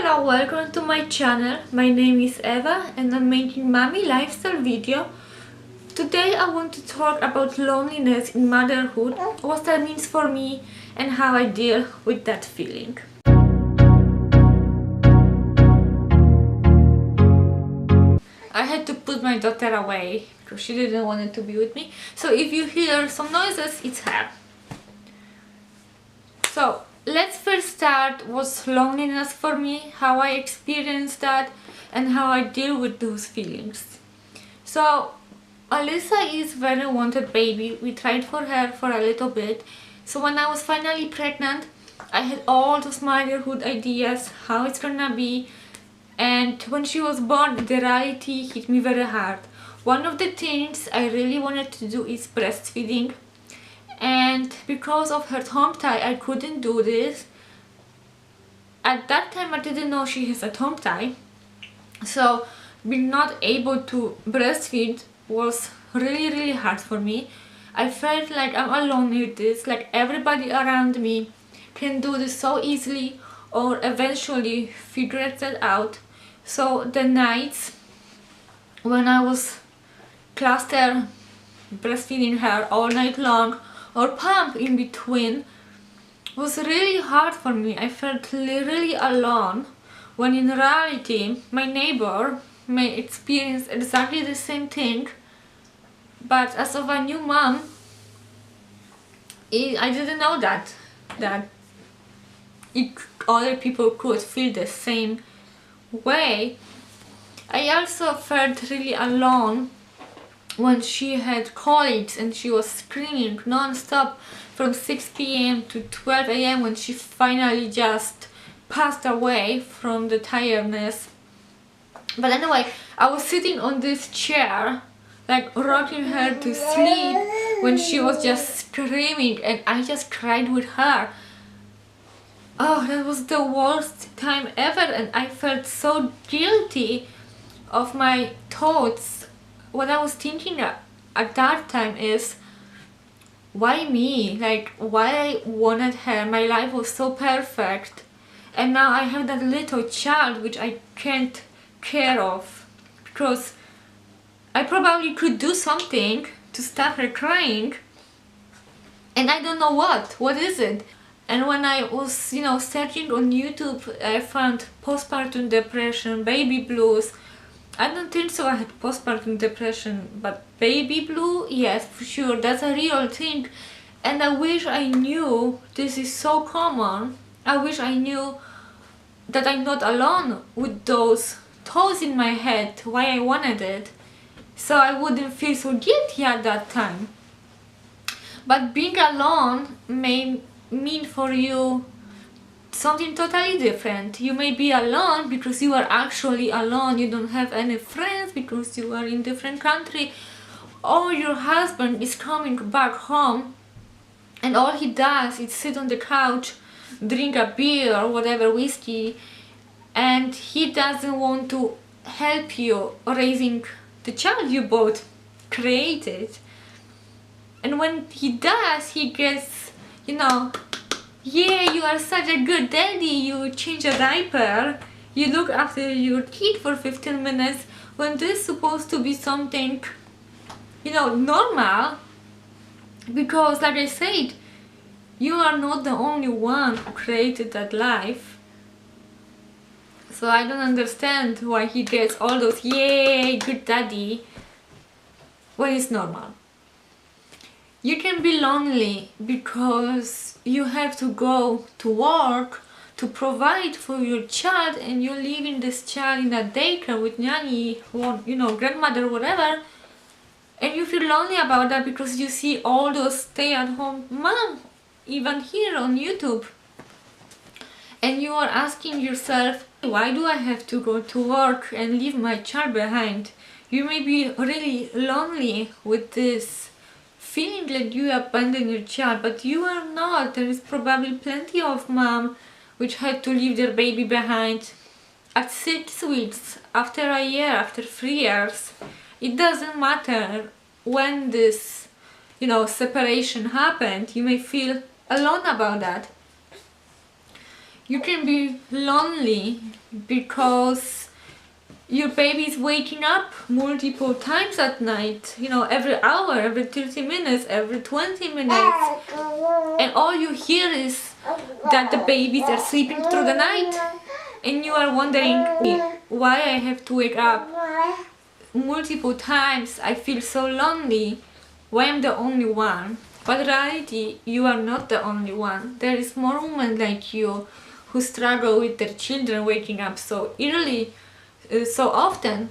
Hello, welcome to my channel. My name is Eva and I'm making mommy lifestyle video. Today I want to talk about loneliness in motherhood, what that means for me and how I deal with that feeling. I had to put my daughter away because she didn't want to be with me. So if you hear some noises, it's her. So let's first start what's loneliness for me, how I experience that and how I deal with those feelings. So Alyssa is very wanted baby. We tried for her for a little bit. So when I was finally pregnant, I had all those motherhood ideas, how it's gonna be. And when she was born, the reality hit me very hard. One of the things I really wanted to do is breastfeeding. And because of her tongue tie, I couldn't do this. At that time, I didn't know she has a tongue tie. So being not able to breastfeed was really hard for me. I felt like I'm alone with this, like everybody around me can do this so easily or eventually figure that out. So the nights when I was cluster breastfeeding her all night long or pump in between was really hard for me. I felt really alone when in reality my neighbor may experience exactly the same thing, but as of a new mom I didn't know that other people could feel the same way. I also felt really alone when she had colics and she was screaming non-stop from 6 p.m. to 12 a.m. when she finally just passed away from the tiredness. But anyway, I was sitting on this chair like rocking her to sleep when she was just screaming and I just cried with her. Oh, that was the worst time ever and I felt so guilty of my thoughts. What I was thinking at that time is, why me? Like, why I wanted her? My life was so perfect and now I have that little child which I can't care of because I probably could do something to stop her crying and I don't know what is it. And when I was searching on YouTube, I found postpartum depression, baby blues. I don't think so I had postpartum depression, but baby blue, yes, for sure, that's a real thing. And I wish I knew this is so common. I wish I knew that I'm not alone with those thoughts in my head, why I wanted it. So I wouldn't feel so guilty at that time. But being alone may mean for you something totally different. You may be alone because you are actually alone. You don't have any friends because you are in different country, or your husband is coming back home and all he does is sit on the couch, drink a beer or whatever, whiskey, and he doesn't want to help you raising the child you both created. And when he does, he gets, yeah, you are such a good daddy, you change a diaper, you look after your kid for 15 minutes, when this is supposed to be something, normal. Because like I said, you are not the only one who created that life. So I don't understand why he gets all those, yay, good daddy, when it's normal. You can be lonely because you have to go to work to provide for your child and you're leaving this child in a daycare with nanny, or, grandmother, whatever, and you feel lonely about that because you see all those stay-at-home mom, even here on YouTube, and you are asking yourself, why do I have to go to work and leave my child behind? You may be really lonely with this feeling like you abandon your child, but you are not. There is probably plenty of mom which had to leave their baby behind at 6 weeks, after a year, after 3 years. It doesn't matter when this, separation happened. You may feel alone about that. you can be lonely because your baby is waking up multiple times at night, you know, every hour, every 30 minutes, every 20 minutes, and all you hear is that the babies are sleeping through the night, and you are wondering why I have to wake up multiple times. I feel so lonely. Why I'm the only one? But in reality, you are not the only one. There is more women like you who struggle with their children waking up so early, so often.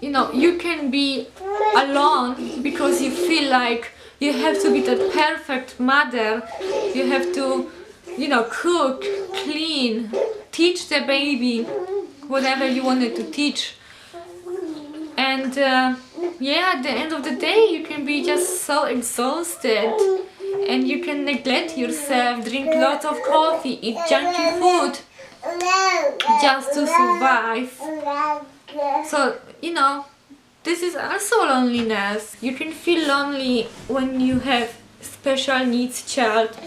You know, you can be alone because you feel like you have to be the perfect mother. You have to, you know, cook, clean, teach the baby whatever you wanted to teach. And yeah, at the end of the day, you can be just so exhausted, and you can neglect yourself, drink lots of coffee, eat junky food just to survive. So, you know, this is also loneliness. You can feel lonely when you have special needs child,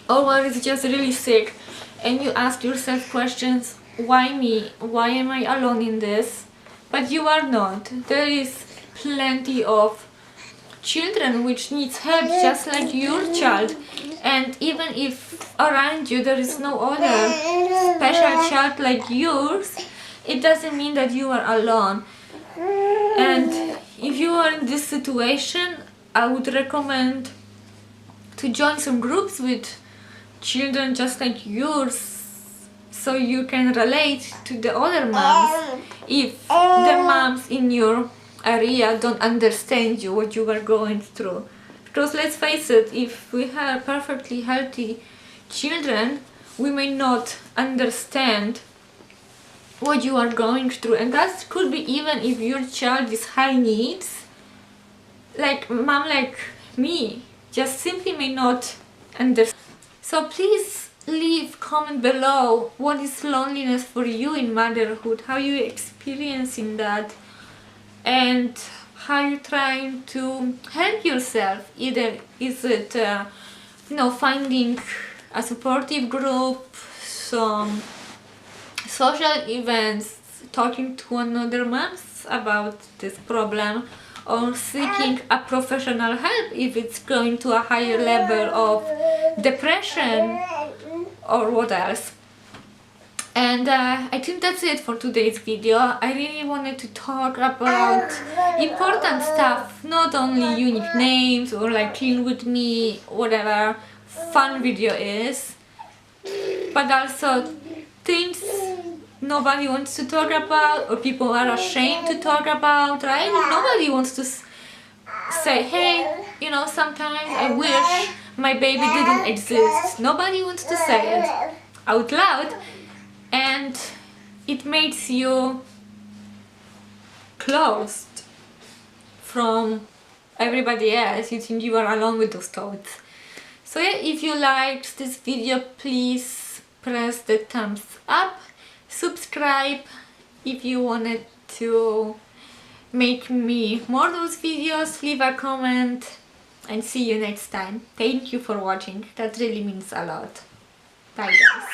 or when it's just really sick, and you ask yourself questions, why me? Why am I alone in this? But you are not. There is plenty of children which needs help just like your child, and even if around you there is no other special child like yours, it doesn't mean that you are alone. And if you are in this situation, I would recommend to join some groups with children just like yours, so you can relate to the other moms if the moms in your area don't understand you, what you are going through. Because let's face it, if we have perfectly healthy children, we may not understand what you are going through, and that could be even if your child is high needs, like mom like me just simply may not understand. So please leave comment below, what is loneliness for you in motherhood, how you experiencing that, and how you trying to help yourself. Either is it you know, finding a supportive group, some social events, talking to another moms about this problem, or seeking a professional help if it's going to a higher level of depression or what else. And I think that's it for today's video. I really wanted to talk about important stuff, not only unique names or like clean with me, whatever fun video is, but also things nobody wants to talk about, or people are ashamed to talk about, right? Nobody wants to say, hey, you know, sometimes I wish my baby didn't exist. Nobody wants to say it out loud, and it makes you closed from everybody else. You think you are alone with those thoughts. So yeah, if you liked this video, please press the thumbs up, subscribe if you wanted to make me more of those videos, leave a comment, and see you next time. Thank you for watching, that really means a lot. Bye guys.